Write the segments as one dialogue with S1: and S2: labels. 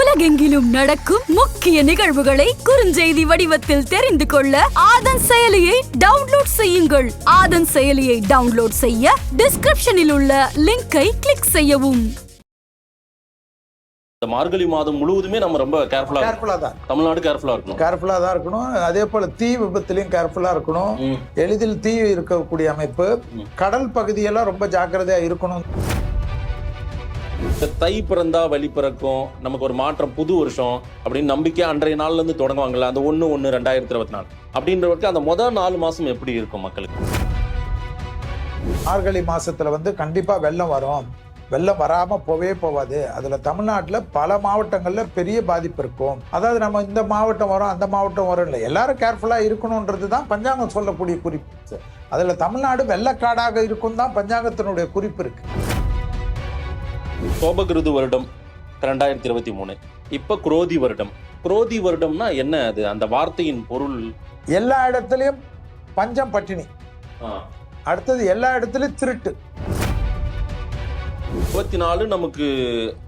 S1: உலகெங்கிலும் நடக்கும் முக்கிய நிகழ்வுகளை குறுஞ்செய்தி வடிவத்தில் தெரிந்து கொள்ள ஆதன் செயலியை டவுன்லோட் செய்யுங்கள். ஆதன் செயலியை டவுன்லோட் செய்ய டிஸ்கிரிப்ஷனில் உள்ள லிங்கை கிளிக் செய்யவும்.
S2: மார்கழி மாதம் முழுவதுமே நம்ம ரொம்ப கேர்ஃபுல்லா தான் தமிழ்நாடு கேர்ஃபுல்லா தான் இருக்கணும். அதே போல தீ விபத்துலயும் கேர்ஃபுல்லா இருக்கணும். எளிதில் தீ இருக்கக்கூடிய அமைப்பு, கடல் பகுதியெல்லாம் ரொம்ப ஜாக்கிரதையா இருக்கணும். தை பிறந்தா வழி பிறக்கும், நமக்கு ஒரு மாற்றம், புது வருஷம் அப்படின்னு நம்பிக்கை அன்றைய நாள்ல இருந்து தொடங்குவாங்கல்ல, அந்த 1/1/2024 அப்படின்றவருக்கு அந்த முதல் 4 மாசம் எப்படி இருக்கும் மக்களுக்கு?
S3: மார்கழி மாசத்துல கண்டிப்பா வெள்ளம் வரும். வெள்ளம் வராம போவாது. அதுல தமிழ்நாட்டுல பல மாவட்டங்கள்ல பெரிய பாதிப்பு இருக்கும். அதாவது நம்ம இந்த மாவட்டம் வரும் அந்த மாவட்டம் வரும் இல்லை, எல்லாரும் கேர்ஃபுல்லா இருக்கணும்ன்றது தான் பஞ்சாங்கம் சொல்லக்கூடிய குறிப்பு. அதுல தமிழ்நாடு வெள்ளக்காடாக இருக்கும் தான் பஞ்சாங்கத்தினுடைய குறிப்பு இருக்கு.
S2: சோபகிருது வருடம் 2023, இப்ப குரோதி வருடம். குரோதி வருடம்னா என்ன? அது அந்த வார்த்தையின் பொருள்
S3: எல்லா இடத்துலயும் பஞ்சம், பட்டினி. அடுத்தது எல்லா இடத்துலயும் திருட்டு.
S2: 24 நமக்கு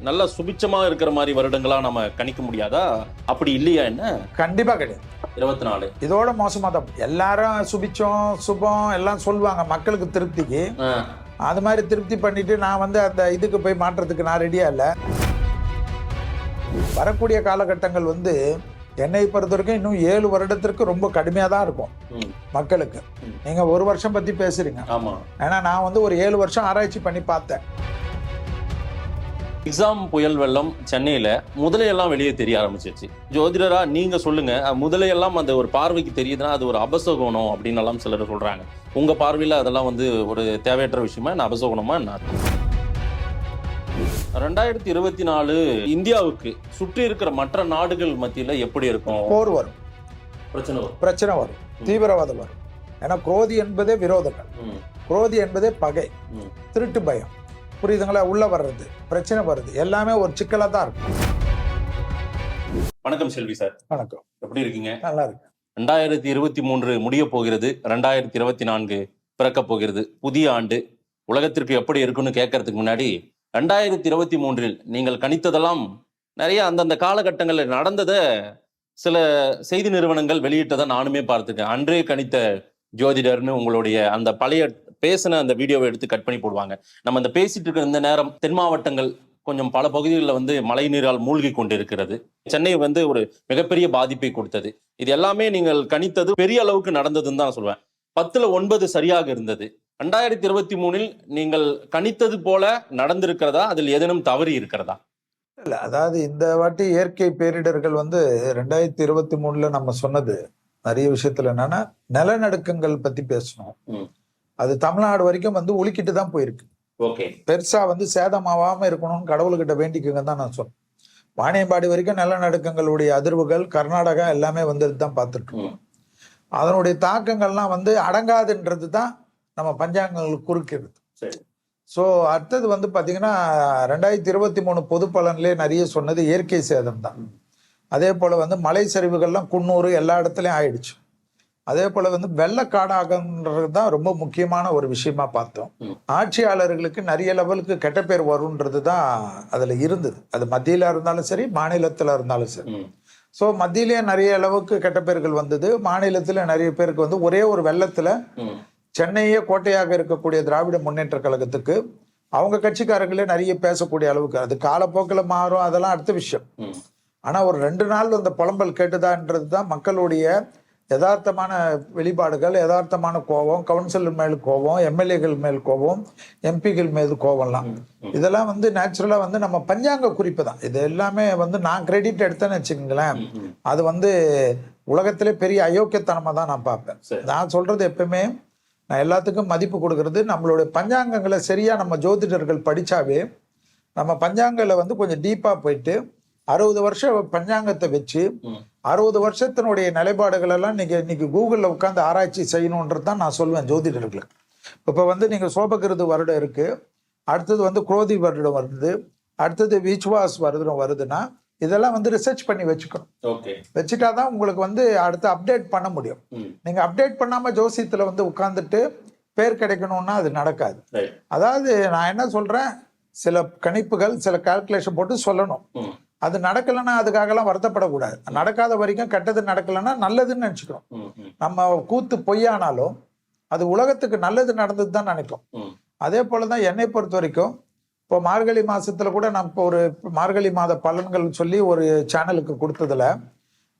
S2: நல்ல சுபிச்சமா இருக்கிற மாதிரி வருடங்களா நம்ம கணிக்க முடியாதா? அப்படி இல்லையா? என்ன?
S3: கண்டிப்பா கிடையாது.
S2: 24
S3: இதோட மோசமா தான். எல்லாரும் சுபிச்சம் சுபம் எல்லாம் சொல்லுவாங்க மக்களுக்கு திருப்திக்கு. அது மாதிரி திருப்தி பண்ணிட்டு நான் அந்த இதுக்கு போய் மாற்றத்துக்கு நான் ரெடியா இல்லை. வரக்கூடிய காலகட்டங்கள் என்னை பொறுத்த வரைக்கும் இன்னும் 7 வருடத்திற்கு ரொம்ப கடுமையா தான் இருக்கும் மக்களுக்கு. நீங்க 1 வருஷம் பத்தி பேசுறீங்க. ஏன்னா நான் ஒரு 7 வருஷம் ஆராய்ச்சி பண்ணி பார்த்தேன்.
S2: எக்ஸாம் புயல் வெள்ளம் சென்னையில முதலையெல்லாம் வெளியே தெரிய ஆரம்பிச்சிருச்சு. ஜோதிடரா நீங்க சொல்லுங்க, முதலையெல்லாம் அந்த ஒரு பார்வைக்கு தெரியுதுன்னா அது ஒரு அபசகுணம் அப்படின்னு எல்லாம் சிலர் சொல்றாங்க. உங்க பார்வையில அதெல்லாம் ஒரு தேவையற்ற விஷயமா, என்ன அபசகுணமா என்ன? 2024 இந்தியாவுக்கு சுற்றி இருக்கிற மற்ற நாடுகள் மத்தியில எப்படி இருக்கும்?
S3: போர் வரும், பிரச்சனை வரும், தீவிரவாதம் வரும். ஏன்னா குரோதி என்பதே விரோதங்கள், குரோதி என்பதே பகை, திருட்டு பயம், புரியுதுங்களா? உள்ள வர்றது, பிரச்சனை வருது, எல்லாமே ஒரு சிக்கலா தான் இருக்கும்.
S2: வணக்கம் செல்வி சார்.
S3: வணக்கம்.
S2: எப்படி இருக்கீங்க?
S3: நல்லா இருக்கு.
S2: 2023 முடிய போகிறது, 2024 பிறக்க போகிறது. புதிய ஆண்டு உலகத்திற்கு எப்படி இருக்குன்னு கேட்கறதுக்கு முன்னாடி 2023 நீங்கள் கணித்ததெல்லாம் நிறைய அந்தந்த காலகட்டங்களில் நடந்ததை சில செய்தி நிறுவனங்கள் வெளியிட்டதை நானுமே பார்த்துருக்கேன். அன்றே கணித்த ஜோதிடர்னு உங்களுடைய அந்த பழைய பேசின அந்த வீடியோவை எடுத்து கட் பண்ணி போடுவாங்க. நம்ம அந்த பேசிட்டு இருக்கிற இந்த நேரம் தென் மாவட்டங்கள் கொஞ்சம் பல பகுதிகளில் மழை நீரால் மூழ்கி கொண்டு இருக்கிறது. சென்னை ஒரு மிகப்பெரிய பாதிப்பை கொடுத்தது. இது எல்லாமே நீங்கள் கணித்தது பெரிய அளவுக்கு நடந்ததுன்னு தான் சொல்வேன். 10ல் 9 சரியாக இருந்தது. 2023 நீங்கள் கணித்தது போல நடந்திருக்கிறதா? அதில் ஏதேனும் தவறி இருக்கிறதா?
S3: இல்ல, அதாவது இந்த வாட்டி இயற்கை பேரிடர்கள் 2023 நம்ம சொன்னது நிறைய விஷயத்துல என்னன்னா நிலநடுக்கங்கள் பத்தி பேசணும். அது தமிழ்நாடு வரைக்கும் உலுக்கிட்டு தான் போயிருக்கு. பெருசா சேதமாவாம இருக்கணும்னு கடவுள்கிட்ட வேண்டிக்குங்க தான் நான் சொன்னேன். வாணியம்பாடி வரைக்கும் நிலநடுக்கங்களுடைய அதிர்வுகள் கர்நாடகா எல்லாமே தான் பார்த்துருக்கோம். அதனுடைய தாக்கங்கள்லாம் அடங்காதுன்றது தான் நம்ம பஞ்சாங்கங்களுக்கு குறுக்கிறது. ஸோ அடுத்தது பாத்தீங்கன்னா 2023 பொது பலன்லேயே நிறைய சொன்னது இயற்கை சேதம் தான். அதே போல மலை சரிவுகள்லாம் குன்னூர் எல்லா இடத்துலயும் ஆயிடுச்சு. அதே போல வெள்ளக்காடாகன்றது தான் ரொம்ப முக்கியமான ஒரு விஷயமா பார்த்தோம். ஆட்சியாளர்களுக்கு நிறைய லெவலுக்கு கெட்ட பேர் வரும்ன்றது தான் அதுல இருந்தது. அது மத்தியில இருந்தாலும் சரி, மாநிலத்துல இருந்தாலும் சரி. ஸோ மத்தியிலேயே நிறைய அளவுக்கு கெட்ட பேர்கள் வந்தது. மாநிலத்துல நிறைய பேருக்கு ஒரே ஒரு வெள்ளத்துல சென்னையே கோட்டையாக இருக்கக்கூடிய திராவிட முன்னேற்ற கழகத்துக்கு அவங்க கட்சிக்காரங்களே நிறைய பேசக்கூடிய அளவுக்கு, அது காலப்போக்கில் மாறும், அதெல்லாம் அடுத்த விஷயம். ஆனா ஒரு 2 நாள் அந்த புலம்பல் கேட்டுதான்ன்றது தான் மக்களுடைய யதார்த்தமான வெளிப்பாடுகள், யதார்த்தமான கோபம், கவுன்சிலர் மேல் கோபம், எம்எல்ஏகள் மேல் கோபம், எம்பிகள் மேல் கோபம்லாம். இதெல்லாம் நேச்சுரலா நம்ம பஞ்சாங்க குறிப்பு தான். இது எல்லாமே நான் கிரெடிட் எடுத்தேன்னு வச்சுக்கோங்களேன், அது உலகத்திலே பெரிய அயோக்கியத்தனமா தான் நான் பார்ப்பேன். நான் சொல்றது எப்பவுமே, நான் எல்லாத்துக்கும் மதிப்பு கொடுக்கறது, நம்மளுடைய பஞ்சாங்கங்களை சரியா நம்ம ஜோதிடர்கள் படிச்சாவே நம்ம பஞ்சாங்கங்களை கொஞ்சம் டீப்பா போயிட்டு 60 வருஷம் பஞ்சாங்கத்தை வச்சு 60 வருஷத்தினுடைய நிலைப்பாடுகள் எல்லாம் இன்னைக்கு கூகுள்ல உட்காந்து ஆராய்ச்சி செய்யணும்ன்றது தான் நான் சொல்லுவேன் ஜோதிடர்களுக்கு. இப்ப நீங்க சோபகிருது வருடம் இருக்கு, அடுத்தது குரோதி வருடம் வருது, அடுத்தது விச்வாஸ் வருடம் வருதுன்னா இதெல்லாம் ரிசர்ச் பண்ணி வச்சுக்கணும். வச்சுட்டாதான் உங்களுக்கு அடுத்து அப்டேட் பண்ண முடியும். நீங்க அப்டேட் பண்ணாம ஜோசியத்துல உட்கார்ந்துட்டு பேர் கிடைக்கணும்னா அது நடக்காது. அதாவது நான் என்ன சொல்றேன், சில கணிப்புகள், சில கால்குலேஷன் போட்டு சொல்லணும். அது நடக்கலைன்னா அதுக்காகலாம் வருத்தப்படக்கூடாது. நடக்காத வரைக்கும் கெட்டது நடக்கலைன்னா நல்லதுன்னு நினைச்சுக்கணும். நம்ம கூத்து பொய்யானாலும் அது உலகத்துக்கு நல்லது நடந்தது தான் நினைக்கும். அதே போலதான் என்னை பொறுத்த வரைக்கும் இப்போ மார்கழி மாசத்துல கூட நான் இப்போ ஒரு மார்கழி மாத பலன்கள் சொல்லி ஒரு சேனலுக்கு கொடுத்ததுல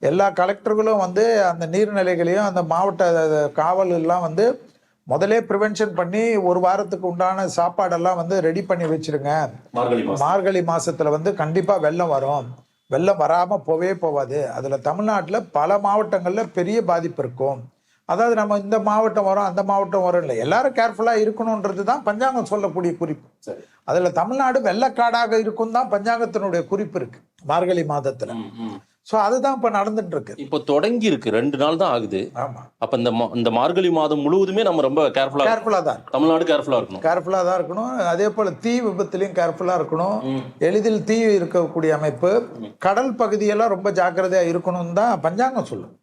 S3: எல்லா கலெக்டர்களும் வந்து அந்த நீர்நிலைகளையும் அந்த மாவட்ட காவல் எல்லாம் வந்து முதலே ப்ரிவென்ஷன் பண்ணி ஒரு வாரத்துக்கு உண்டான சாப்பாடெல்லாம் வந்து ரெடி பண்ணி வச்சிருங்க. மார்கழி மாசத்துல வந்து கண்டிப்பா வெள்ளம் வரும், வெள்ளம் வராம போவாது. அதுல தமிழ்நாட்டுல பல மாவட்டங்கள்ல பெரிய பாதிப்பு இருக்கும். அதாவது நம்ம இந்த மாவட்டம் வரும் அந்த மாவட்டம் வரும் இல்லை, எல்லாரும் கேர்ஃபுல்லா இருக்கணும்ன்றது தான் பஞ்சாங்கம் சொல்லக்கூடிய குறிப்பு. அதுல தமிழ்நாடு வெள்ளக்காடாக இருக்கும் தான் பஞ்சாங்கத்தினுடைய குறிப்பு இருக்கு மார்கழி மாதத்துல. சோ அதுதான் இப்ப நடந்துட்டு இருக்கு.
S2: இப்ப தொடங்கி இருக்கு, 2 நாள் தான் ஆகுது.
S3: ஆமா,
S2: அப்ப இந்த மார்கழி மாதம் முழுவதுமே நம்ம ரொம்ப கேர்ஃபுல்லா
S3: தான் இருக்கணும்.
S2: தமிழ்நாடு கேர்ஃபுல்லா தான் இருக்கணும்.
S3: அதே போல தீ விபத்துலயும் கேர்ஃபுல்லா இருக்கணும். எளிதில் தீ இருக்கக்கூடிய அமைப்பு, கடல் பகுதியெல்லாம் ரொம்ப ஜாக்கிரதையா இருக்கணும் தான் பஞ்சாங்கம் சொல்லும்.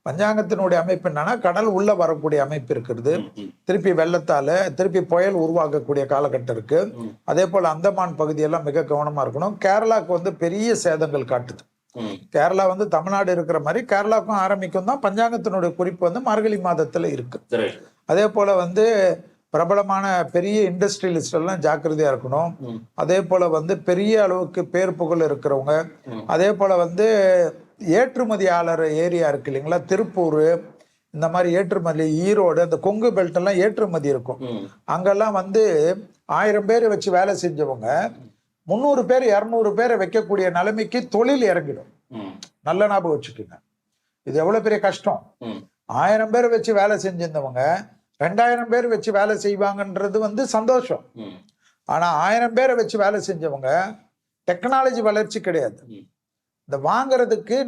S3: பஞ்சாங்கத்தினுடைய அமைப்பு என்னன்னா கடல் உள்ள வரக்கூடிய அமைப்பு இருக்கிறது, திருப்பி வெள்ளத்தால திருப்பி புயல் உருவாக்கக்கூடிய காலகட்டம் இருக்கு. அதே போல அந்தமான் பகுதியெல்லாம் மிக கவனமா இருக்கணும். கேரளாவுக்கு வந்து பெரிய சேதங்கள் காட்டுது. கேரளா வந்து தமிழ்நாடு இருக்கிற மாதிரி கேரளாவுக்கும் ஆரம்பிக்கும் தான் பஞ்சாங்கத்தினுடைய குறிப்பு வந்து மார்கழி மாதத்துல இருக்கு. அதே போல வந்து பிரபலமான பெரிய இண்டஸ்ட்ரியலிஸ்ட் எல்லாம் ஜாக்கிரதையா இருக்கணும். அதே போல வந்து பெரிய அளவுக்கு பேர் புகழ் இருக்கிறவங்க, அதே போல வந்து ஏற்றுமதியாளர் ஏரியா இருக்கு இல்லைங்களா, திருப்பூர் இந்த மாதிரி ஏற்றுமதி, ஈரோடு, அந்த கொங்கு பெல்ட் எல்லாம் ஏற்றுமதி இருக்கும். அங்கெல்லாம் வந்து 1000 பேர் வச்சு வேலை செஞ்சவங்க 300 பேர் 200 பேரை வைக்கக்கூடிய நிலைமைக்கு தொழில் இறங்கிடும். நல்ல ஞாபகம் வச்சுக்கோங்க, இது எவ்வளவு பெரிய கஷ்டம். 1000 பேர் வச்சு வேலை செஞ்சிருந்தவங்க 2000 பேர் வச்சு வேலை செய்வாங்கன்றது வந்து சந்தோஷம். ஆனா 1000 பேரை வச்சு வேலை செஞ்சவங்க டெக்னாலஜி வளர்ச்சி கிடையாது. இந்த வாங்குறதுக்கு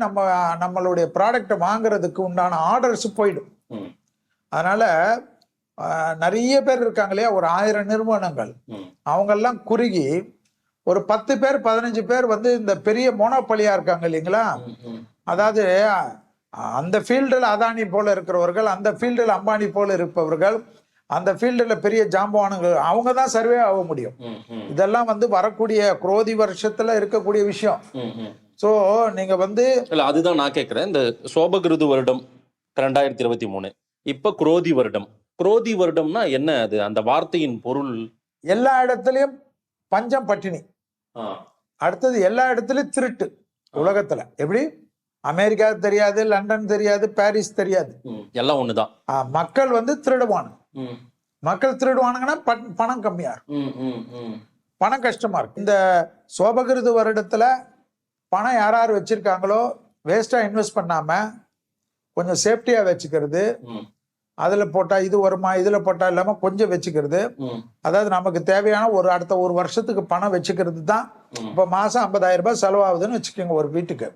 S3: நம்மளுடைய ப்ராடக்டை வாங்குறதுக்கு உண்டான ஆர்டர்ஸ் போயிடும். அதனால நிறைய பேர் இருக்காங்க இல்லையா, ஒரு 1000 நிறுவனங்கள், அவங்கெல்லாம் குறுகி ஒரு 10 பேர் 15 பேர் வந்து இந்த பெரிய மோனோபலியா இருக்காங்க இல்லைங்களா. அதாவது அந்த ஃபீல்டில் அதானி போல இருக்கிறவர்கள், அந்த ஃபீல்டில் அம்பானி போல இருப்பவர்கள், அந்த ஃபீல்டில் பெரிய ஜாம்பவானுங்கள், அவங்க தான் சர்வே ஆக முடியும். இதெல்லாம் வந்து வரக்கூடிய குரோதி வருஷத்துல இருக்கக்கூடிய விஷயம். சோ நீங்க வந்து
S2: இல்ல, அதுதான் நான் கேட்கிறேன். இந்த சோபகிருது வருடம் 2023, இப்ப குரோதி வருடம். குரோதி வருடம்னா என்ன? அது அந்த வார்த்தையின் பொருள்
S3: எல்லா இடத்துலயும் பஞ்சம் பட்டினி, அடுத்தது எல்லா இடத்துலயும் திருட்டு. உலகத்துல எப்படி அமெரிக்கா தெரியாது, லண்டன் தெரியாது, பாரிஸ் தெரியாது,
S2: எல்லாம் ஒண்ணுதான்.
S3: மக்கள் வந்து திருடுவானு. மக்கள் திருடுவானுங்கன்னா பணம் கம்மியா இருக்கும், பணம் கஷ்டமா இருக்கும். இந்த சோபகிருது வருடத்துல பணம் யார் வச்சிருக்காங்களோ வேஸ்டா இன்வெஸ்ட் பண்ணாம கொஞ்சம் சேஃப்டியா வச்சுக்கிறது. அதுல போட்டா இது வருமா, இதுல போட்டா இல்லாம கொஞ்சம் வச்சுக்கிறது. அதாவது நமக்கு தேவையான அடுத்த ஒரு வருஷத்துக்கு பணம் வச்சுக்கிறது தான். இப்ப மாசம் 50,000 ரூபாய் செலவாகுதுன்னு வச்சுக்கோங்க ஒரு வீட்டுக்கு.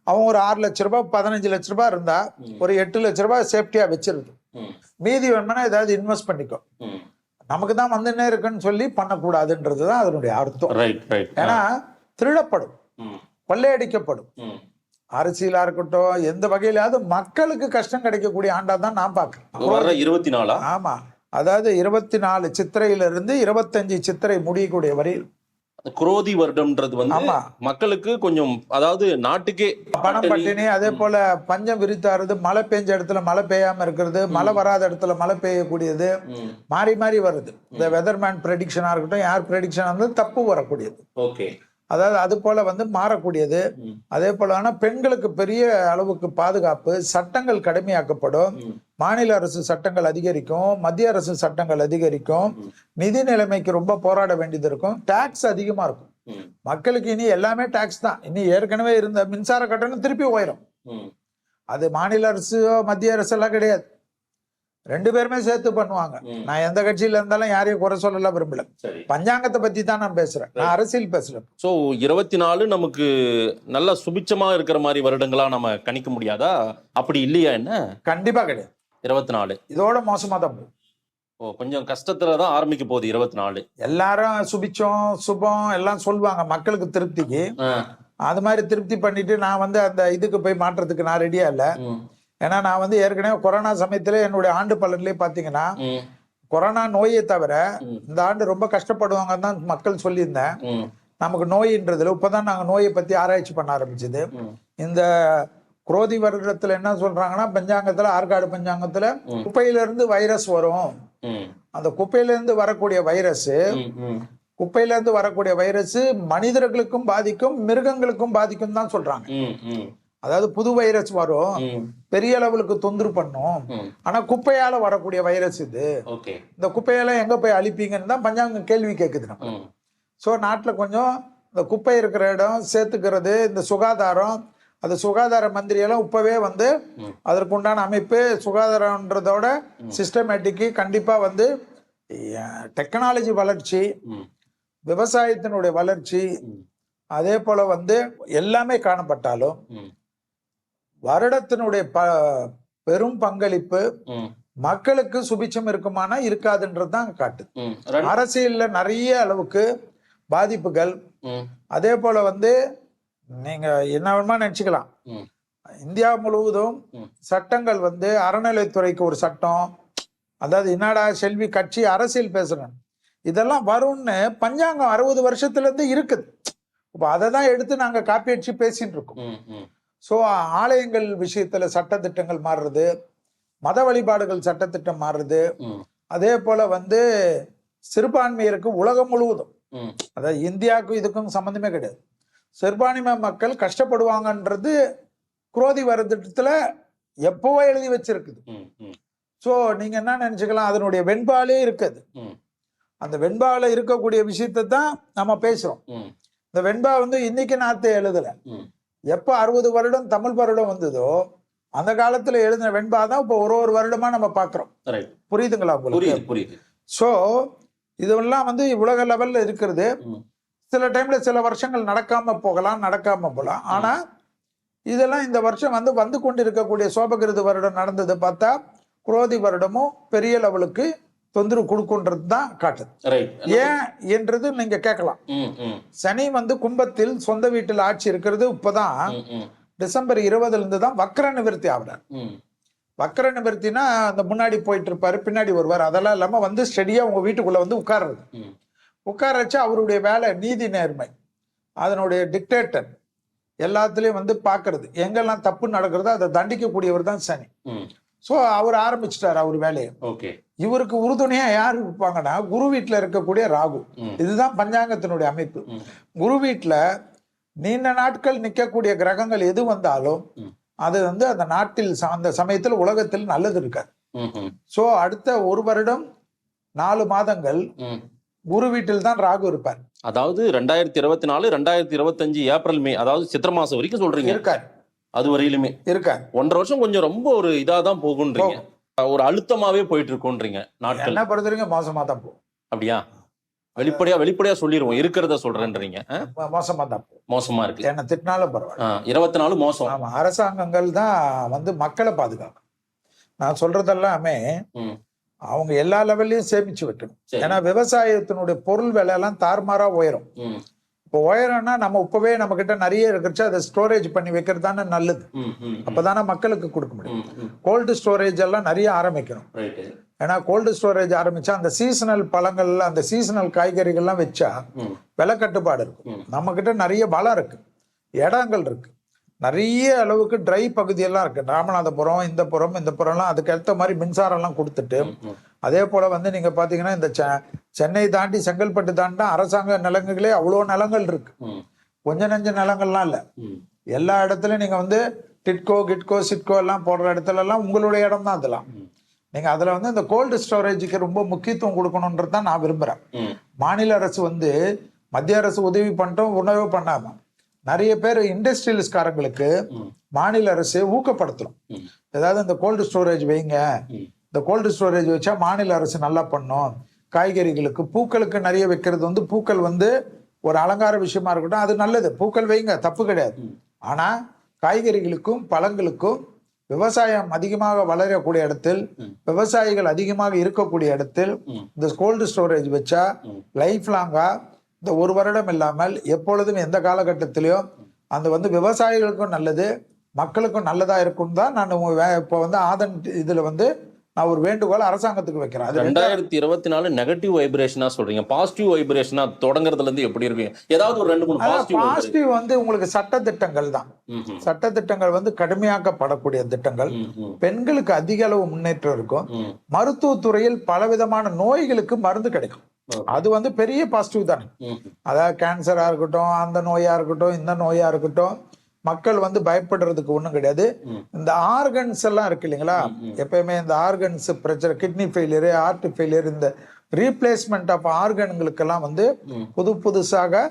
S3: அவன் ஒரு 6 லட்ச ரூபாய் 15 லட்ச ரூபாய் இருந்தா ஒரு 8 லட்ச ரூபாய் சேஃப்டியா வச்சிருது. மீதி வேணும்னா ஏதாவது இன்வெஸ்ட் பண்ணிக்கோ. நமக்கு தான் வந்துன்னே இருக்குன்னு சொல்லி பண்ணக்கூடாதுன்றதுதான் அதனுடைய அர்த்தம். ஏன்னா திருடப்படும், கொள்ளையடிக்கப்படும். அரசியலா இருக்கட்டும், எந்த வகையிலாவது மக்களுக்கு கஷ்டம் கிடைக்கக்கூடிய ஆண்டா தான் நான் பாக்குறேன்.
S2: 24.
S3: ஆமா, அதாவது 24 சித்திரையிலிருந்து 25 சித்திரை முடியக்கூடிய வரையில்
S2: குரோதி வருடம்ன்றது வந்து மக்களுக்கு கொஞ்சம், அதாவது நாட்டுக்கே
S3: பணம் பட்டினி, அதே போல பஞ்சம் விரித்தாருது, மழை பெஞ்ச இடத்துல மழை பெய்யாம இருக்கிறது, மழை வராத இடத்துல மழை பெய்யக்கூடியது, மாறி மாறி வருது. இந்த வெதர்மேன் ப்ரெடிக்ஷனா இருக்கட்டும், யார் ப்ரெடிக்ஷனா இருந்தாலும் தப்பு வரக்கூடியது.
S2: ஓகே,
S3: அதாவது அது போல வந்து மாறக்கூடியது. அதே போல ஆனா பெண்களுக்கு பெரிய அளவுக்கு பாதுகாப்பு, சட்டங்கள் கடுமையாக்கப்படும், மாநில அரசு சட்டங்கள் அதிகரிக்கும், மத்திய அரசு சட்டங்கள் அதிகரிக்கும், நிதி நிலைமைக்கு ரொம்ப போராட வேண்டியது இருக்கும், டாக்ஸ் அதிகமா இருக்கும். மக்களுக்கு இனி எல்லாமே டாக்ஸ் தான். இனி ஏற்கனவே இருந்த மின்சார கட்டணம் திருப்பி உயரும். அது மாநில அரசு மத்திய அரசு எல்லாம் கிடையாது, 2 பேருமே சேர்த்து பண்ணுவாங்க. நான் எந்த கட்சியில இருந்தாலும் யாரையும் குறை சொல்லல விரும்பல. பஞ்சாங்கத்தை பத்தி தான் நான் பேசுறேன், நான் அரசியல் பேசுறேன்.
S2: சோ 24 நமக்கு நல்ல சுபிச்சமா இருக்கிற மாதிரி வருடங்களா நம்ம கணிக்க முடியாதா? அப்படி இல்லையா? என்ன
S3: கண்டிப்பா கிடையாது.
S2: 24
S3: இதோட மோசமா தான் போகும்.
S2: கொஞ்சம் கஷ்டத்துலதான் ஆரம்பிக்க போகுது 24.
S3: எல்லாரும் சுபிச்சம் சுபம் எல்லாம் சொல்லுவாங்க மக்களுக்கு திருப்திக்கு. அது மாதிரி திருப்தி பண்ணிட்டு நான் வந்து அந்த இதுக்கு போய் மாற்றத்துக்கு நான் ரெடியா இல்ல. ஏன்னா நான் வந்து ஏற்கனவே கொரோனா சமயத்துல என்னுடைய ஆண்டு பலன்லயே பாத்தீங்கன்னா கொரோனா நோயை தவிர இந்த ஆண்டு ரொம்ப கஷ்டப்படுவாங்கன்னு தான் மக்கள் சொல்லியிருந்தேன். நமக்கு நோயின்றதுல இப்பதான் நாங்க நோயை பத்தி ஆராய்ச்சி பண்ண ஆரம்பிச்சது. இந்த குரோதி வருடத்துல என்ன சொல்றாங்கன்னா, பஞ்சாங்கத்துல, ஆற்காடு பஞ்சாங்கத்துல குப்பையில இருந்து வைரஸ் வரும். அந்த குப்பையில இருந்து வரக்கூடிய வைரஸ் மனிதர்களுக்கும் பாதிக்கும், மிருகங்களுக்கும் பாதிக்கும் தான் சொல்றாங்க. அதாவது புது வைரஸ் வரும், பெரிய அளவுக்கு தொந்தரவு பண்ணும். ஆனா குப்பையால வரக்கூடிய வைரஸ் இது. இந்த குப்பையெல்லாம் எங்க போய் அழிப்பீங்கன்னு தான் பஞ்சாங்கம் கேள்வி கேக்குது நம்ம. சோ நாட்டுல கொஞ்சம் இந்த குப்பை இருக்கிற இடம் சேர்த்துக்கிறது, இந்த சுகாதாரம், அது சுகாதார மந்திரி எல்லாம் இப்பவே வந்து அதற்கு உண்டான அமைப்பு, சுகாதாரன்றதோட சிஸ்டமேட்டிக்கு கண்டிப்பா வந்து டெக்னாலஜி வளர்ச்சி, விவசாயத்தினுடைய வளர்ச்சி, அதே போல வந்து எல்லாமே காணப்பட்டாலும் வருடத்தினுடைய பெரும் பங்களிப்பு மக்களுக்கு சுபிச்சம் இருக்குமானா இருக்காதுன்றதுதான் காட்டுது. அரசியல்ல நிறைய அளவுக்கு பாதிப்புகள். அதே போல வந்து நீங்க என்ன வேணுமா நினைச்சுக்கலாம், இந்தியா முழுவதும் சட்டங்கள் வந்து அறநிலைத்துறைக்கு ஒரு சட்டம், அதாவது என்னடா செல்வி கட்சி அரசியல் பேசுறேன், இதெல்லாம் வரும்னு பஞ்சாங்கம் 60 வருஷத்துல இருந்து இருக்குது. இப்ப அதை தான் எடுத்து நாங்க காப்பி அடிச்சு பேசிட்டு இருக்கோம். சோ ஆலயங்கள் விஷயத்துல சட்டத்திட்டங்கள் மாறுறது, மத வழிபாடுகள் சட்டத்திட்டம் மாறுறது, அதே போல வந்து சிறுபான்மையருக்கு உலகம் முழுவதும், அதாவது இந்தியாவுக்கும் இதுக்கும் சம்பந்தமே கிடையாது, சிறுபான்மை மக்கள் கஷ்டப்படுவாங்கன்றது குரோதி வருடத்துல எப்பவோ எழுதி வச்சிருக்குது. சோ நீங்க என்ன நினைச்சுக்கலாம், அதனுடைய வெண்பாலே இருக்குது. அந்த வெண்பால இருக்கக்கூடிய விஷயத்தை தான் நம்ம பேசுறோம். இந்த வெண்பா வந்து இன்னைக்கு நாத்தை எழுதல, எப்ப 60 வருடம் தமிழ் வருடம் வந்ததோ அந்த காலத்துல எழுதின வெண்பா தான் இப்ப ஒரு வருடமா நம்ம பாக்குறோம். புரியுதுங்களா உங்களுக்கு? சோ இதெல்லாம் வந்து உலக லெவல்ல இருக்கிறது. சில டைம்ல சில வருஷங்கள் நடக்காம போகலாம். ஆனா இதெல்லாம் இந்த வருஷம் வந்து கொண்டு இருக்கக்கூடிய சோபகிருது வருடம் நடந்தது பார்த்தா குரோதி வருடமும் பெரிய லெவலுக்கு தொந்தரவு கொடுக்குன்றது தான் காட்டுது. ஏன் என்றது நீங்க கேட்கலாம். சனி வந்து கும்பத்தில் சொந்த வீட்டில் ஆட்சி இருக்கிறது இப்பதான் டிசம்பர் 20 இருந்து தான் வக்ர நிவர்த்தி ஆகுறார். வக்ர நிவர்த்தினா அந்த முன்னாடி போயிட்டு இருப்பாரு, பின்னாடி வருவார், அதெல்லாம் இல்லாம வந்து ஸ்டெடியா உங்க வீட்டுக்குள்ள வந்து உட்கார வச்சு அவருடைய வேலை நீதி நேர்மை, அதனுடைய டிக்டேட்டர் எல்லாத்துலயும் வந்து பாக்குறது, எங்கெல்லாம் தப்பு நடக்கிறதோ அதை தண்டிக்கக்கூடியவர் தான் சனி. சோ அவர் ஆரம்பிச்சிட்டாரு அவர் வேலையை. இவருக்கு உறுதுணையா யாரு இருப்பாங்கன்னா குரு வீட்டுல இருக்கக்கூடிய ராகு. இதுதான் பஞ்சாங்கத்தினுடைய அமைப்பு. குரு வீட்டுல நீண்ட நாட்கள் நிக்கக்கூடிய கிரகங்கள் எது வந்தாலும் அது வந்து அந்த நாட்டில் அந்த சமயத்தில் உலகத்தில் நல்லது இருக்காது. சோ அடுத்த 1 வருடம் 4 மாதங்கள் குரு வீட்டில் தான் ராகு இருப்பார்.
S2: அதாவது 2024 2025 ஏப்ரல் மே, அதாவது சித்திரை மாசம் வரைக்கும் சொல்றீங்க
S3: இருக்காரு.
S2: அது வரையிலுமே இருக்காரு. 1.5 வருஷம் கொஞ்சம் ரொம்ப ஒரு இதாதான் போகுன்றீங்க, ஒரு அழுத்தமாவே போயிட்டு இருக்குன்றீங்க. நாட்கள்
S3: என்ன பொறுத்தவரைக்கும் மோசமா தான் போகும்.
S2: அப்படியா? வெளிப்படையா சொல்லிடுவோம், இருக்கிறத சொல்றேன்றீங்க. மோசமா இருக்கு.
S3: என்ன திட்டினாலும் பரவாயில்ல.
S2: 24 மோசம்.
S3: ஆமா, அரசாங்கங்கள் தான் வந்து மக்களை பாதுகாக்கும். நான் சொல்றதெல்லாமே அவங்க எல்லா லெவல்லையும் சேமிச்சு வைக்கணும். ஏன்னா விவசாயத்தினுடைய பொருள் விலை எல்லாம் தாறுமாறா உயரும். இப்போ உயரம்னா நம்ம இப்பவே நம்ம கிட்ட நிறைய இருக்கிறச்சு அதை ஸ்டோரேஜ் பண்ணி வைக்கிறது தானே நல்லது. அப்பதானே மக்களுக்கு கொடுக்க முடியும். கோல்டு ஸ்டோரேஜ் எல்லாம் நிறைய ஆரம்பிக்கணும். ஏன்னா கோல்டு ஸ்டோரேஜ் ஆரம்பிச்சா அந்த சீசனல் பழங்கள்ல, அந்த சீசனல் காய்கறிகள்லாம் வச்சா விலை கட்டுப்பாடு இருக்கும். நம்ம கிட்ட நிறைய வளம் இருக்கு, இடங்கள் இருக்கு, நிறைய அளவுக்கு ட்ரை பகுதியெல்லாம் இருக்கு. ராமநாதபுரம், இந்த புறம்லாம் அதுக்கு ஏற்ற மாதிரி மின்சாரம் எல்லாம் கொடுத்துட்டு, அதே போல வந்து நீங்க பாத்தீங்கன்னா இந்த சென்னை தாண்டி செங்கல்பட்டு தாண்டா அரசாங்க நிலங்களே அவ்வளோ நிலங்கள் இருக்கு. கொஞ்ச நெஞ்ச நிலங்கள்லாம் இல்ல. எல்லா இடத்துலயும் நீங்க வந்து டிட்கோ கிட்கோ சிட்கோ எல்லாம் போடுற இடத்துல எல்லாம் உங்களுடைய இடம் தான். அதெல்லாம் நீங்க அதுல வந்து இந்த கோல்டு ஸ்டோரேஜுக்கு ரொம்ப முக்கியத்துவம் கொடுக்கணும்ன்றது தான் நான் விரும்புறேன். மாநில அரசு வந்து மத்திய அரசு உதவி பண்ணிட்டோம், உணவு பண்ணாம நிறைய பேர் இண்டஸ்ட்ரியலிஸ்ட்காரங்களுக்கு மாநில அரசு ஊக்கப்படுத்தணும். ஏதாவது இந்த கோல்டு ஸ்டோரேஜ் வைங்க, இந்த கோல்டு ஸ்டோரேஜ் வச்சா மாநில அரசு நல்லா பண்ணும். காய்கறிகளுக்கு, பூக்களுக்கு நிறைய வைக்கிறது வந்து பூக்கள் வந்து ஒரு அலங்கார விஷயமா இருக்கட்டும், அது நல்லது, பூக்கள் வைங்க, தப்பு கிடையாது. ஆனா காய்கறிகளுக்கும் பழங்களுக்கும் விவசாயம் அதிகமாக வளரக்கூடிய இடத்தில், விவசாயிகள் அதிகமாக இருக்கக்கூடிய இடத்தில் இந்த கோல்டு ஸ்டோரேஜ் வச்சா லைஃப் லாங்கா, இந்த 1 வருடம் இல்லாமல் எப்பொழுதும் எந்த காலகட்டத்திலையும் அந்த வந்து விவசாயிகளுக்கும் நல்லது, மக்களுக்கும் நல்லதா இருக்கும் தான் நான் இப்போ வந்து ஆதன் இதுல வந்து நான் ஒரு வேண்டுகோள் அரசாங்கத்துக்கு வைக்கிறேன். அது
S2: 2024 நெகட்டிவ் வைப்ரேஷனா சொல்றீங்க, பாசிட்டிவ் வைப்ரேஷனா தொடங்குறதுல இருந்து எப்படி இருக்கு? ஏதாவது ஒரு 2-3
S3: பாசிட்டிவ் வந்து உங்களுக்கு சட்டத்திட்டங்கள் தான். சட்டத்திட்டங்கள் வந்து கடுமையாக்கப்படக்கூடிய திட்டங்கள். பெண்களுக்கு அதிக அளவு முன்னேற்றம் இருக்கும். மருத்துவத்துறையில் பலவிதமான நோய்களுக்கு மருந்து கிடைக்கும். அது வந்து பெரிய பாசிட்டிவ் தானே. அதாவது கேன்சரா இருக்கட்டும், அந்த நோயா இருக்கட்டும், இந்த நோயா இருக்கட்டும், மக்கள் வந்து பயப்படுறதுக்கு ஒண்ணும் கிடையாது. இந்த ஆர்கன்ஸ் எல்லாம் இருக்கு இல்லைங்களா, எப்பயுமே இந்த ஆர்கன்ஸ் பிரச்சனை, கிட்னி ஃபெயிலியர், ஹார்ட் ஃபெயிலியர், இந்த ரீப்ளேஸ்மெண்ட் ஆஃப் ஆர்கன்களுக்கெல்லாம் வந்து புதுசாக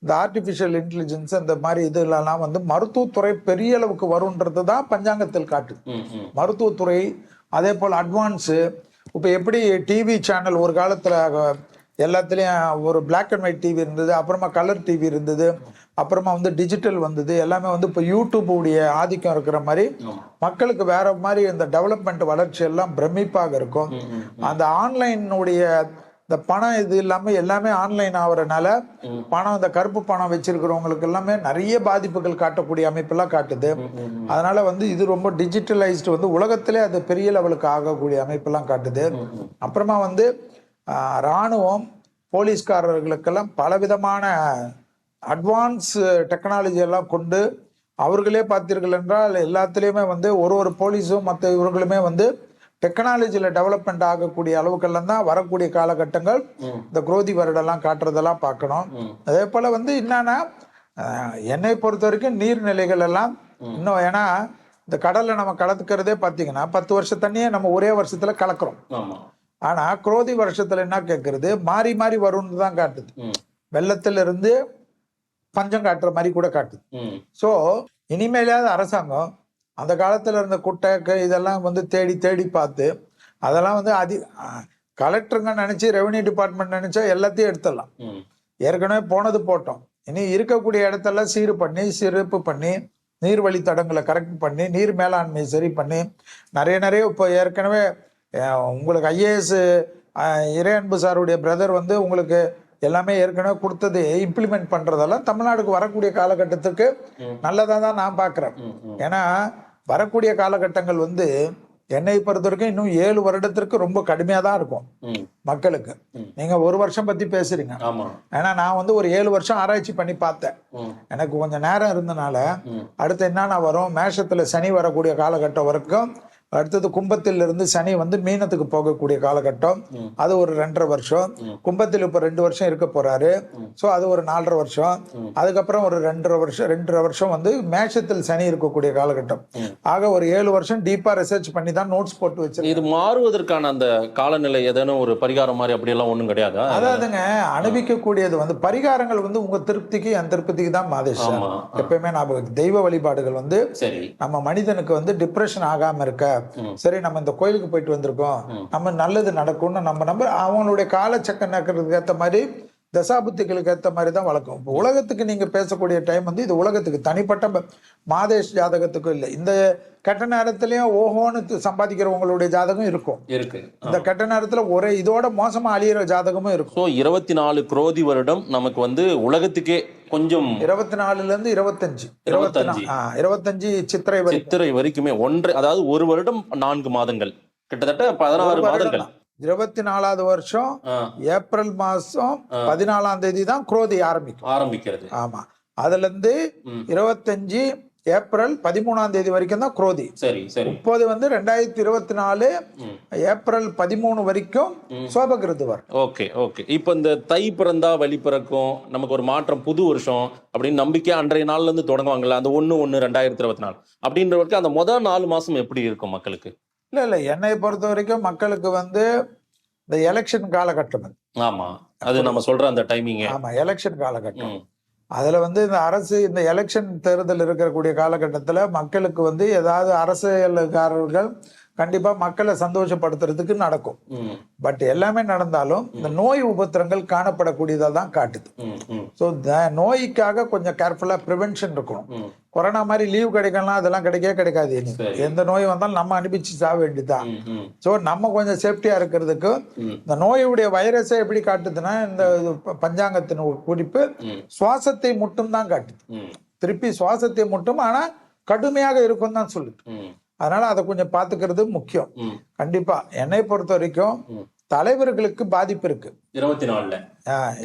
S3: இந்த ஆர்டிபிஷியல் இன்டெலிஜென்ஸ் இந்த மாதிரி இதுலாம் வந்து மருத்துவத்துறை பெரிய அளவுக்கு வரும்ன்றது தான் பஞ்சாங்கத்தில் காட்டுது. மருத்துவத்துறை அதே போல் அட்வான்ஸு. இப்போ எப்படி டிவி சேனல் ஒரு காலத்துல எல்லாத்துலேயும் ஒரு பிளாக் அண்ட் ஒயிட் டிவி இருந்தது, அப்புறமா கலர் டிவி இருந்தது, அப்புறமா வந்து டிஜிட்டல் வந்தது, எல்லாமே வந்து இப்போ யூடியூப் உடைய ஆதிக்கம் இருக்கிற மாதிரி மக்களுக்கு வேற மாதிரி இந்த டெவலப்மெண்ட் வளர்ச்சி எல்லாம் பிரமிப்பாக இருக்கும். அந்த ஆன்லைனுடைய இந்த பணம் இது இல்லாமல் எல்லாமே ஆன்லைன் ஆகுறதுனால பணம், இந்த கருப்பு பணம் வச்சிருக்கிறவங்களுக்கு எல்லாமே நிறைய பாதிப்புகள் காட்டக்கூடிய அமைப்பெல்லாம் காட்டுது. அதனால வந்து இது ரொம்ப டிஜிட்டலைஸ்டு வந்து உலகத்திலே அது பெரிய லெவலுக்கு ஆகக்கூடிய அமைப்பெல்லாம் காட்டுது. அப்புறமா வந்து இராணுவம், போலீஸ்காரர்களுக்கெல்லாம் பலவிதமான அட்வான்ஸ் டெக்னாலஜி எல்லாம் கொண்டு அவர்களே பார்த்தீர்கள் என்றால் எல்லாத்துலேயுமே வந்து ஒரு போலீஸும் மற்ற இவர்களுமே வந்து டெக்னாலஜியில் டெவலப்மெண்ட் ஆகக்கூடிய அளவுக்கெல்லாம் தான் வரக்கூடிய காலகட்டங்கள் இந்த குரோதி வருடெல்லாம் காட்டுறதெல்லாம் பார்க்கணும். அதே போல் வந்து என்னன்னா என்னை பொறுத்த வரைக்கும் நீர்நிலைகள் எல்லாம் இன்னும், ஏன்னா இந்த கடலில் நம்ம கலந்துக்கிறதே பார்த்தீங்கன்னா 10 வருஷ தண்ணியே நம்ம ஒரே வருஷத்துல கலக்கிறோம். ஆனா குரோதி வருஷத்துல என்ன கேட்கறது, மாறி மாறி வரும்னு தான் காட்டுது. வெள்ளத்துல இருந்து பஞ்சம் காட்டுற மாதிரி கூட காட்டுது. சோ இனிமேலாவது அரசாங்கம் அந்த காலத்துல இருந்த குட்டை இதெல்லாம் வந்து தேடி தேடி பார்த்து அதெல்லாம் வந்து கலெக்டருங்க நினைச்சு, ரெவன்யூ டிபார்ட்மெண்ட் நினைச்சா எல்லாத்தையும் எடுத்துடலாம். ஏற்கனவே போனது போட்டோம். இனி இருக்கக்கூடிய இடத்தெல்லாம் சிறப்பு பண்ணி நீர் வழித்தடங்களை கரெக்ட் பண்ணி நீர் மேலாண்மை சரி பண்ணி நிறைய இப்போ ஏற்கனவே உங்களுக்கு ஐஏஎஸ் இறையன்பு சாருடைய பிரதர் வந்து உங்களுக்கு எல்லாமே ஏற்கனவே கொடுத்தது இம்ப்ளிமெண்ட் பண்றதெல்லாம் தமிழ்நாடுக்கு வரக்கூடிய காலகட்டத்துக்கு நல்லதா தான் நான் பாக்குறேன். ஏன்னா வரக்கூடிய காலகட்டங்கள் வந்து என்னை பொறுத்த வரைக்கும் இன்னும் 7 வருடத்திற்கு ரொம்ப கடுமையா தான் இருக்கும் மக்களுக்கு. நீங்க 1 வருஷம் பத்தி பேசுறீங்க, ஏன்னா நான் வந்து ஒரு 7 வருஷம் ஆராய்ச்சி பண்ணி பார்த்தேன். எனக்கு கொஞ்சம் நேரம் இருந்தனால அடுத்து என்னன்னா வரும், மேஷத்துல சனி வரக்கூடிய காலகட்டம் வரைக்கும், அடுத்தது கும்பத்தில் இருந்து சனி வந்து மீனத்துக்கு போகக்கூடிய காலகட்டம், அது ஒரு 2.5 வருஷம். கும்பத்தில் இப்ப 2 வருஷம் இருக்க போறாரு. சோ அது ஒரு 4.5 வருஷம். அதுக்கப்புறம் ஒரு 2.5 வருஷம் வந்து மேஷத்தில் சனி இருக்கக்கூடிய காலகட்டம். ஆக ஒரு 7 வருஷம் டீப்பா ரிசர்ச் பண்ணி தான் நோட்ஸ் போட்டு வச்சு.
S2: இது மாறுவதற்கான அந்த காலநிலை ஏதேனும் ஒரு பரிகாரம் மாதிரி அப்படி எல்லாம் ஒண்ணும் கிடையாது.
S3: அதாவதுங்க அனுபவிக்கக்கூடியது வந்து பரிகாரங்கள் வந்து உங்க திருப்திக்கு என் திருப்திக்கு தான் மாதேஷம். எப்பயுமே நான் தெய்வ வழிபாடுகள் வந்து நம்ம மனிதனுக்கு வந்து டிப்ரெஷன் ஆகாம இருக்க, சரி நம்ம இந்த கோயிலுக்கு போயிட்டு வந்திருக்கோம், நம்ம நல்லது நடக்கும்னு நம்ம அவங்களுடைய காலச்சக்கர நக்கிறதுக்கு ஏற்ற மாதிரி தசாபுத்திகளுக்கு ஏற்ற மாதிரி தான் வளர்க்கும். இப்போ உலகத்துக்கு நீங்க பேசக்கூடிய டைம் வந்து இது உலகத்துக்கு, தனிப்பட்ட மாதேஷ் ஜாதகத்துக்கும் இல்லை. இந்த கெட்ட நேரத்திலயும் ஓஹோன்னு சம்பாதிக்கிறவங்களுடைய ஜாதகம் இருக்கும். இந்த கெட்ட நேரத்துல ஒரே இதோட மோசமா அழியிற ஜாதகமும் இருக்கும்.
S2: 24 குரோதி வருடம் நமக்கு வந்து உலகத்துக்கே கொஞ்சம்
S3: 24ல இருந்து 25 சித்திரை வரைக்குமே
S2: அதாவது ஒரு வருடம் 4 மாதங்கள், கிட்டத்தட்ட 16 மாதங்கள்.
S3: 24வது வருஷம் ஏப்ரல் மாசம் 14ஆம் தேதி தான் குரோதி ஆரம்பிக்கிறது. ஆமா, அதுல இருந்து 25 ஏப்ரல் 13ஆம் தேதி வரைக்கும் தான் குரோதி. இப்போது வந்து 2024 ஏப்ரல் 13 வரைக்கும் சோபகிருதுவர்.
S2: ஓகே. இப்ப இந்த தை பிறந்தா வழி பிறக்கும், நமக்கு ஒரு மாற்றம், புது வருஷம் அப்படின்னு நம்பிக்கை அன்றைய நாள்ல இருந்து தொடங்குவாங்கல்ல, அந்த 1/1/2024 அப்படின்றவருக்கு அந்த முதல் 4 மாசம் எப்படி இருக்கும் மக்களுக்கு?
S3: இல்ல என்னை பொறுத்த வரைக்கும் மக்களுக்கு வந்து இந்த எலெக்ஷன் காலகட்டம்.
S2: ஆமா, அது நம்ம சொல்ற அந்த டைமிங்.
S3: ஆமா, எலெக்ஷன் காலகட்டம். அதுல வந்து இந்த அரசு இந்த எலெக்ஷன் தேர்தல் இருக்கக்கூடிய காலகட்டத்துல மக்களுக்கு வந்து ஏதாவது அரசியல்காரர்கள் கண்டிப்பா மக்களை சந்தோஷப்படுத்துறதுக்கு நடக்கும். பட் எல்லாமே நடந்தாலும் இந்த நோய் உபத்திரங்கள் காணப்படக்கூடியதா தான் காட்டுது. ஸோ நோய்க்காக கொஞ்சம் கேர்ஃபுல்லா ப்ரிவென்ஷன் இருக்கணும். கொரோனா மாதிரி லீவ் கிடைக்கலாம், அதெல்லாம் கிடைக்காது. எந்த நோய் வந்தாலும் நம்ம அனுப்பிச்சு சாக வேண்டியதுதான். ஸோ நம்ம கொஞ்சம் சேஃப்டியா இருக்கிறதுக்கு இந்த நோயுடைய வைரஸை எப்படி காட்டுதுன்னா, இந்த பஞ்சாங்கத்தின் குறிப்பு சுவாசத்தை மட்டும் தான் காட்டுது. திருப்பி சுவாசத்தை மட்டும், ஆனா கடுமையாக இருக்கும் தான் சொல்லுது. அதனால அதை கொஞ்சம் பாத்துக்கிறது முக்கியம்.
S2: ம்.
S3: கண்டிப்பா என்னை பொறுத்த வரைக்கும்
S2: ம்.
S3: தலைவர்களுக்கு பாதிப்பு இருக்கு.
S2: 24ல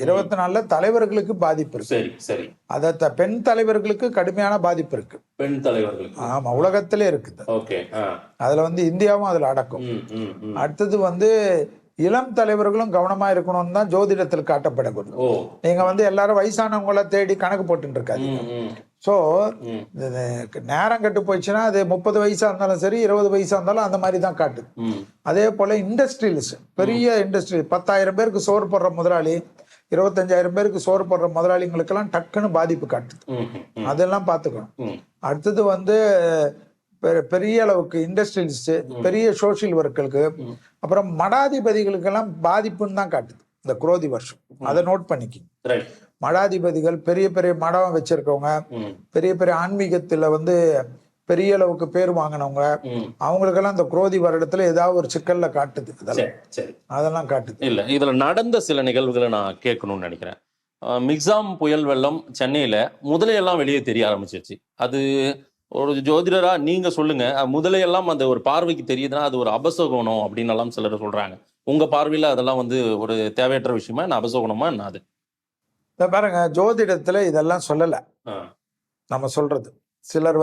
S3: 24ல தலைவர்களுக்கு பாதிப்பு இருக்கு.
S2: சரி சரி.
S3: அத பெண் தலைவர்களுக்கு கடுமையான பாதிப்பு இருக்கு.
S2: பெண் தலைவர்களுக்கு
S3: ஆமா, உலகத்திலே இருக்குது.
S2: ஓகே.
S3: அதுல இந்தியாவும் அதுல அடக்கும். அடுத்தது இளம் தலைவர்களும் கவனமா இருக்கணும்னு தான் ஜோதிடத்தில் காட்டப்படக்கூடாது. நீங்க எல்லாரும் வயசானவங்கள தேடி கணக்கு போட்டு இருக்காதீங்க. சோ நேரம் கெட்டு போயிடுச்சுன்னா அது 30 வயசா இருந்தாலும் சரி, 20 வயசா இருந்தாலும் அந்த மாதிரி தான் காட்டுது. அதே போல இண்டஸ்ட்ரியலிஸ்ட், பெரிய இண்டஸ்ட்ரி, 10,000 பேருக்கு சோறு போடுற முதலாளி, 25,000 பேருக்கு சோறு போடுற முதலாளிங்களுக்கு எல்லாம் டக்குன்னு பாதிப்பு காட்டுது. அதெல்லாம் பாத்துக்கணும். அடுத்தது பெரிய அளவுக்கு இண்டஸ்ட்ரியலிஸ்ட், பெரிய சோசியல் ஒர்க்குகளுக்கு, அப்புறம் மடாதிபதிகளுக்கு எல்லாம் பாதிப்புன்னு தான் காட்டுது இந்த குரோதி வருஷம். அதை நோட் பண்ணிக்க. மடாதிபதிகள், பெரிய பெரிய மடம் வச்சிருக்கவங்க, பெரிய பெரிய ஆன்மீகத்துல பெரிய அளவுக்கு பேர் வாங்கினவங்க, அவங்களுக்கெல்லாம் இந்த குரோதி வருடத்துல ஏதாவது ஒரு சிக்கல்ல காட்டுது. அதெல்லாம் காட்டுது.
S2: இல்ல, இதுல நடந்த சில நிகழ்வுகளை நான் கேட்கணும்னு நினைக்கிறேன். மிக்ஸாம் புயல் வெள்ளம் சென்னையில முதலையெல்லாம் வெளியே தெரிய ஆரம்பிச்சிருச்சு. அது ஒரு ஜோதிடரா நீங்க சொல்லுங்க, முதலையெல்லாம் அந்த ஒரு பார்வைக்கு தெரியுதுன்னா அது ஒரு அபசகுணம் அப்படின்னு எல்லாம் சிலர் சொல்றாங்க. உங்க பார்வையில அதெல்லாம் ஒரு தேவையற்ற விஷயமா, என்ன அபசகுணமா, என்ன அது?
S3: பாருங்க, ஜோதிடத்துல இதெல்லாம் சொல்லல நம்ம சொல்றது. சிலர்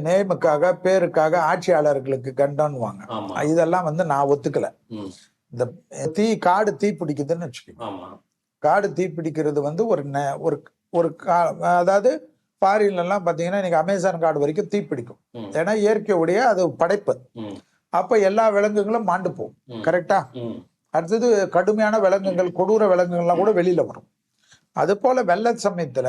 S3: நேமுக்காக, பேருக்காக ஆட்சியாளர்களுக்கு கண்டன்வாங்க. இதெல்லாம் நான் ஒத்துக்கல. இந்த காடு தீ பிடிக்குதுன்னு வச்சுக்கோங்க. காடு தீ பிடிக்கிறது ஒரு அதாவது ஃபாரின்ல எல்லாம் பாத்தீங்கன்னா இன்னைக்கு அமேசான் காடு வரைக்கும் தீ பிடிக்கும். ஏன்னா இயற்கையுடைய அது படைப்பு. அப்ப எல்லா விலங்குகளும் மாண்டு போகும். கரெக்டா? அடுத்தது கடுமையான விலங்குகள், கொடூர விலங்குகள்லாம் கூட வெளியில வரும். அது போல வெள்ள சமயத்துல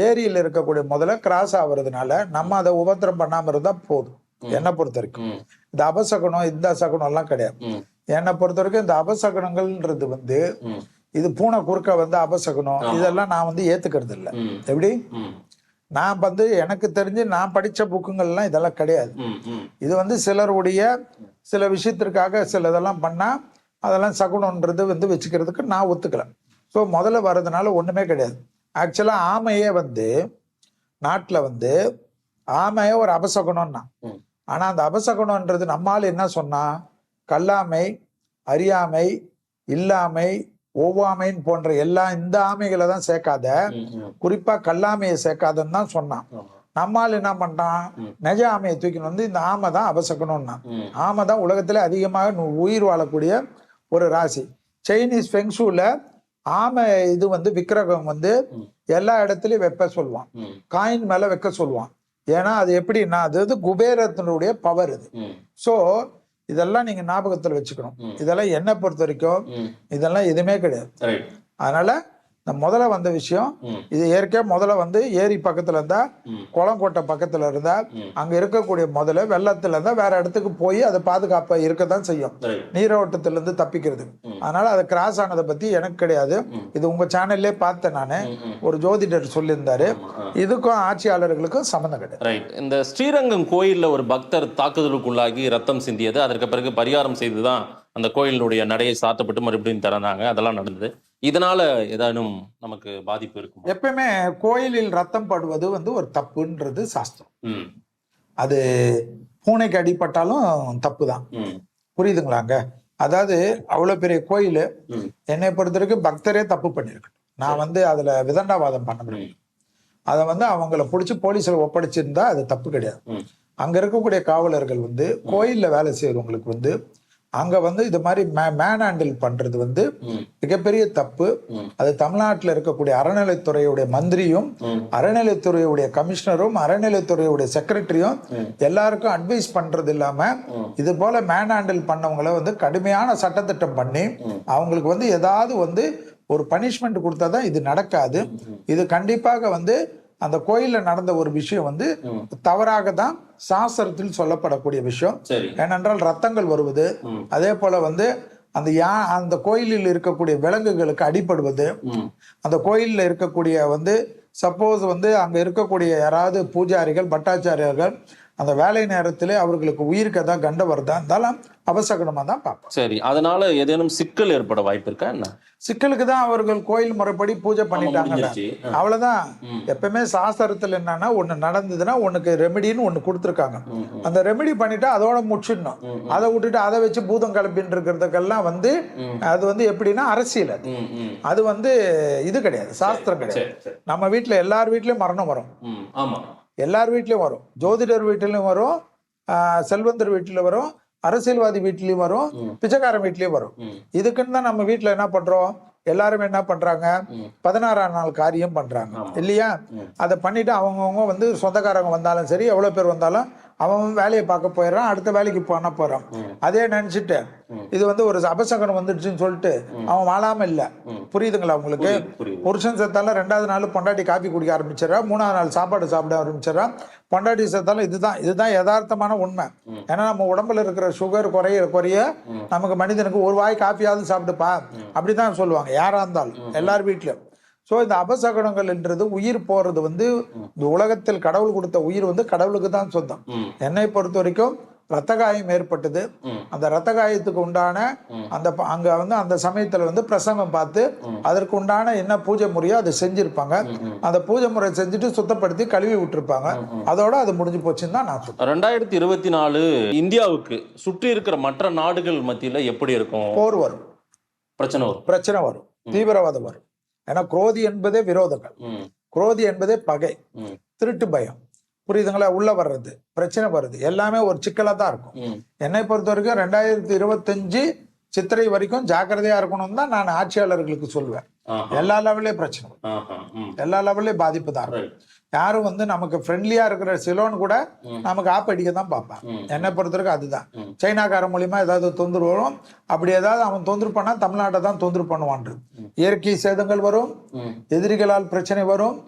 S3: ஏரியில இருக்கக்கூடிய முதல்ல கிராஸ் ஆகுறதுனால நம்ம அதை உபத்திரம் பண்ணாம இருந்தா போதும். என்னை பொறுத்த வரைக்கும் இந்த அபசகுணம், இந்த சகுனம் எல்லாம் கிடையாது. என்னை பொறுத்த வரைக்கும் இந்த அபசகுனங்கள்ன்றது இது பூனை குறுக்க அபசகுனம், இதெல்லாம் நான் ஏத்துக்கிறது இல்லை. எப்படி? நான் எனக்கு தெரிஞ்சு நான் படிச்ச புக்குங்கள்லாம் இதெல்லாம் கிடையாது. இது சிலருடைய சில விஷயத்திற்காக சில இதெல்லாம் பண்ணா அதெல்லாம் சகுனம்ன்றது வச்சுக்கிறதுக்கு நான் ஒத்துக்கல. ஸோ முதல்ல வர்றதுனால ஒண்ணுமே கிடையாது. ஆக்சுவலா ஆமையே நாட்டுல ஆமையே ஒரு அபசகுணம்னா, ஆனா அந்த அபசகுணம்ன்றது நம்மால் என்ன சொன்னா, கல்லாமை, அறியாமை, இல்லாமை, ஒவ்வாமைன்னு போன்ற எல்லா இந்த ஆமைகளை தான் சேர்க்காத, குறிப்பா கல்லாமையை சேர்க்காதன்னு தான் சொன்னான். நம்மால் என்ன பண்றான், நெஜ ஆமையை தூக்கின்னு இந்த ஆமை தான் அபசகுணம்னா. ஆமை தான் உலகத்துல அதிகமாக உயிர் வாழக்கூடிய ஒரு ராசி. சைனீஸ் ஃபெங்ஷூல ஆமை விக்கிரகம் எல்லா இடத்துலயும் வைக்க சொல்லுவான். காயின் மேல வைக்க சொல்லுவான். ஏன்னா அது எப்படின்னா அது குபேரத்தினுடைய பவர். இது சோ இதெல்லாம் நீங்க ஞாபகத்துல வச்சுக்கணும். இதெல்லாம் என்ன பொறுத்த வரைக்கும் இதெல்லாம் எதுவுமே கிடையாது. அதனால முதல்ல வந்த விஷயம் இது இயற்கையா முதல்ல ஏரி பக்கத்துல இருந்தா, குளங்கோட்டை பக்கத்துல இருந்தா, அங்க இருக்கக்கூடிய முதல்ல வெள்ளத்துல இருந்தா வேற இடத்துக்கு போய் அதை பாதுகாப்பா இருக்கதான் செய்யும், நீரோட்டத்துல இருந்து தப்பிக்கிறது. அதனால அது கிராஸ் ஆனதை பத்தி எனக்கு கிடையாது. இது உங்க சேனல்லே பார்த்தேன் நானு. ஒரு ஜோதிடர் சொல்லியிருந்தாரு. இதுக்கும் ஆட்சியாளர்களுக்கும் சம்மந்தம் கிடையாது.
S2: இந்த ஸ்ரீரங்கம் கோயில்ல ஒரு பக்தர் தாக்குதலுக்குள்ளாகி ரத்தம் சிந்தியது, அதற்கு பிறகு பரிகாரம் செய்துதான் அந்த கோயிலுடைய நடையை சாத்தப்பட்டு மறுபடியும் திறந்தாங்க. அதெல்லாம் நடந்தது. இதனால ஏதானும் நமக்கு பாதிப்பு இருக்கும்?
S3: எப்பயுமே கோயிலில் ரத்தம் படுவது ஒரு தப்புன்றது சாஸ்திரம். அது பூனைக்கு அடிபட்டாலும் தப்பு தான். புரியுதுங்களாங்க? அதாவது அவ்வளவு பெரிய கோயில், என்னை பொறுத்த வரைக்கும் பக்தரே தப்பு பண்ணிருக்கட்டும். நான் அதுல விதண்டாவாதம் பண்ண முடியும். அதை அவங்கள பிடிச்சி போலீஸ்ல ஒப்படைச்சிருந்தா அது தப்பு கிடையாது. அங்க இருக்கக்கூடிய காவலர்கள் கோயில்ல வேலை செய்யறவங்களுக்கு அங்க இது மாதிரி மேன் ஹேண்டில் பண்றது மிகப்பெரிய தப்பு. அது தமிழ்நாட்டில் இருக்கக்கூடிய அறநிலைத்துறையுடைய மந்திரியும், அறநிலைத்துறையுடைய கமிஷனரும், அறநிலைத்துறையுடைய செக்ரட்டரியும் எல்லாருக்கும் அட்வைஸ் பண்றது இல்லாம இது போல மேன் ஹேண்டில் பண்ணவங்களை கடுமையான சட்டத்திட்டம் பண்ணி அவங்களுக்கு ஏதாவது ஒரு பனிஷ்மெண்ட் கொடுத்தாதான் இது நடக்காது. இது கண்டிப்பாக அந்த கோயில்ல நடந்த ஒரு விஷயம் தவறாக தான் சாஸ்திரத்தில் சொல்லப்படக்கூடிய விஷயம். ஏனென்றால் ரத்தங்கள் வருவது, அதே போல அந்த கோயிலில் இருக்கக்கூடிய விலங்குகளுக்கு அடிபடுவது, அந்த கோயிலில் இருக்கக்கூடிய சப்போஸ் அங்க இருக்கக்கூடிய யாராவது பூஜாரிகள், பட்டாச்சாரியர்கள் அந்த வேலை நேரத்திலே அவர்களுக்கு உயிருக்கு ஏதாவது கண்ட வருதா இருந்தாலும் அபசகனமா தான் பார்ப்போம்.
S2: சரி, அதனால ஏதேனும் சிக்கல் ஏற்பட வாய்ப்பு இருக்கா என்ன?
S3: சிக்கலுக்கு தான் அவர்கள் கோயில் முறைப்படி பூஜை பண்ணிட்டாங்கல்ல,
S2: முடிஞ்சிருச்சு.
S3: அவ்வளவுதான். எப்பவுமே சாஸ்திரத்துல என்னன்னா ஒண்ணு நடந்ததுன்னா ஒண்ணுக்கு ரெமெடின்னு ஒண்ணு கொடுத்துருக்காங்க. அந்த ரெமெடி பண்ணிட்டு அதோட முடிச்சிடணும். அதை விட்டுட்டு அதை வச்சு பூதம் கிளப்பின்னு இருக்கிறதுக்கெல்லாம் வந்து அது வந்து எப்படின்னா அரசியல். அது வந்து இது கிடையாது, சாஸ்திரம் கிடையாது. நம்ம வீட்டுல எல்லார் வீட்லயும் மரணம் வரும்.
S2: ஆமா,
S3: எல்லார் வீட்லயும் வரும். ஜோதிடர் வீட்டிலும் வரும், செல்வந்தர் வீட்டுல வரும், அரசியல்வாதி வீட்லயும் வரும், பிச்சைக்காரன் வீட்லயும் வரும். இதுக்குன்னு தான் நம்ம வீட்டுல என்ன பண்றோம், எல்லாரும் என்ன பண்றாங்க, 16ஆம் நாள் காரியம் பண்றாங்க இல்லையா? அதை பண்ணிட்டு அவங்கவுங்க வந்து சொந்தக்காரங்க வந்தாலும் சரி, எவ்வளவு பேர் வந்தாலும் அவன் வேலையை பார்க்க போயிடறான், அடுத்த வேலைக்கு பண்ண போறான். அதே நினைச்சிட்டு இது வந்து ஒரு அபசகனம் வந்துடுச்சுன்னு சொல்லிட்டு அவன் வாழாம இல்ல. புரியுதுங்களா உங்களுக்கு? புருஷன் செத்தாலும் 2வது நாள் பொண்டாட்டி காப்பி குடிக்க ஆரம்பிச்சிடறான், 3வது நாள் சாப்பாடு சாப்பிட ஆரம்பிச்சிடறான். பொண்டாட்டி செத்தாலும் இதுதான் யதார்த்தமான உண்மை. ஏன்னா நம்ம உடம்புல இருக்கிற சுகர் குறைய நமக்கு மனிதனுக்கு ஒரு வாய் காப்பியாவது சாப்பிடுப்பா அப்படிதான் சொல்லுவாங்க யாரா இருந்தாலும், எல்லார் வீட்லயும். ஸோ இந்த அபசகனங்கள்ன்றது உயிர் போறது வந்து இந்த உலகத்தில் கடவுள் கொடுத்த உயிர் வந்து கடவுளுக்கு தான் சொந்தம். என்னை பொறுத்த வரைக்கும் ரத்த காயம் ஏற்பட்டது. அந்த ரத்த காயத்துக்கு உண்டான அங்க வந்து அந்த சமயத்துல வந்து பிரசங்கம் பார்த்து அதற்கு உண்டான என்ன பூஜை முறையோ அதை செஞ்சிருப்பாங்க. அந்த பூஜை முறை செஞ்சுட்டு சுத்தப்படுத்தி கழுவி விட்டுருப்பாங்க. அதோட அது முடிஞ்சு போச்சுன்னு தான் நான் சொல்றேன்.
S2: 2024 இந்தியாவுக்கு சுற்றி இருக்கிற மற்ற நாடுகள் மத்தியில எப்படி இருக்கும்?
S3: போர் வரும், பிரச்சனை வரும், தீவிரவாதம் வரும். ஏன்னா குரோதி என்பதே விரோதங்கள், குரோதி என்பதே பகை, திருட்டு பயம், புரியுதுங்களா? உள்ள வர்றது, பிரச்சனை வருது, எல்லாமே ஒரு சிக்கலா தான் இருக்கும். என்னை பொறுத்த வரைக்கும் 2025 சித்திரை வரைக்கும் ஜாக்கிரதையா இருக்கணும் தான் நான் ஆட்சியாளர்களுக்கு சொல்லுவேன். எல்லா லெவல்லையும் பிரச்சனை, எல்லா லெவல்லையும் பாதிப்பு தான் இருக்கும். யாரும் வந்து நமக்கு ஃப்ரெண்ட்லியா இருக்கிற சிலோன் கூட நமக்கு ஆப் அடிக்க தான் பார்ப்பான். என்னை பொறுத்த வரைக்கும் அதுதான். சைனாக்காரன் மூலியமா ஏதாவது தொந்தரவு வரும், அப்படி ஏதாவது அவன் தொந்தரவு பண்ணா தமிழ்நாட்டை தான் தொந்தரவு பண்ணுவான். இயற்கை சேதங்கள் வரும், எதிரிகளால் பிரச்சனை வரும்.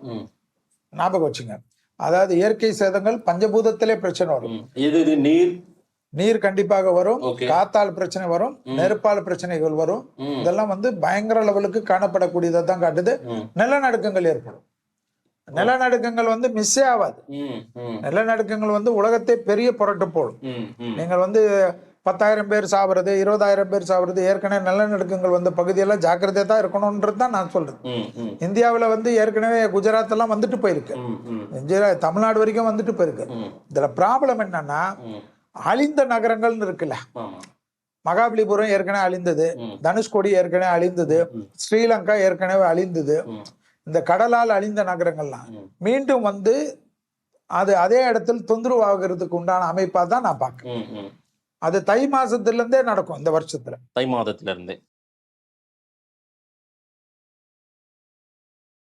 S3: ஞாபகம் வச்சுங்க, அதாவது இயற்கை சேதங்கள் பஞ்சபூதத்திலே பிரச்சனை வரும். நீர் கண்டிப்பாக வரும், காத்தால் பிரச்சனை வரும், நெருப்பால் பிரச்சனைகள் வரும். இதெல்லாம் வந்து பயங்கர லெவலுக்கு காணப்படக்கூடியதை தான் காட்டுது. நிலநடுக்கங்கள் ஏற்படும். நிலநடுக்கங்கள் வந்து மிஸ்ஸே ஆகாது. நிலநடுக்கங்கள் வந்து உலகத்தை பெரிய புரட்டு போடும். நீங்கள் வந்து 10,000 பேர் சாப்பிடுறது, 20,000 பேர் சாப்பிடுறது, ஏற்கனவே நிலநடுக்கங்கள் வந்த பகுதியெல்லாம் ஜாக்கிரதையா தான் இருக்கணும்ன்றது தான் நான் சொல்றேன். இந்தியாவில் வந்து ஏற்கனவே குஜராத் எல்லாம் வந்துட்டு போயிருக்கு, தமிழ்நாடு வரைக்கும் வந்துட்டு போயிருக்கு. இதுல ப்ராப்ளம் என்னன்னா அழிந்த நகரங்கள்னு இருக்குல்ல, மகாபலிபுரம் ஏற்கனவே அழிந்தது, தனுஷ்கோடி ஏற்கனவே அழிந்தது, ஸ்ரீலங்கா ஏற்கனவே அழிந்தது. இந்த கடலால் அழிந்த நகரங்கள்லாம் மீண்டும் வந்து அது அதே இடத்தில் தொந்தரவு ஆகிறதுக்கு உண்டான அமைப்பா தான் நான் பார்க்கிறேன். அது தை மாசத்துல இருந்தே நடக்கும். இந்த வருஷத்துல
S2: தை மாதத்துல இருந்தே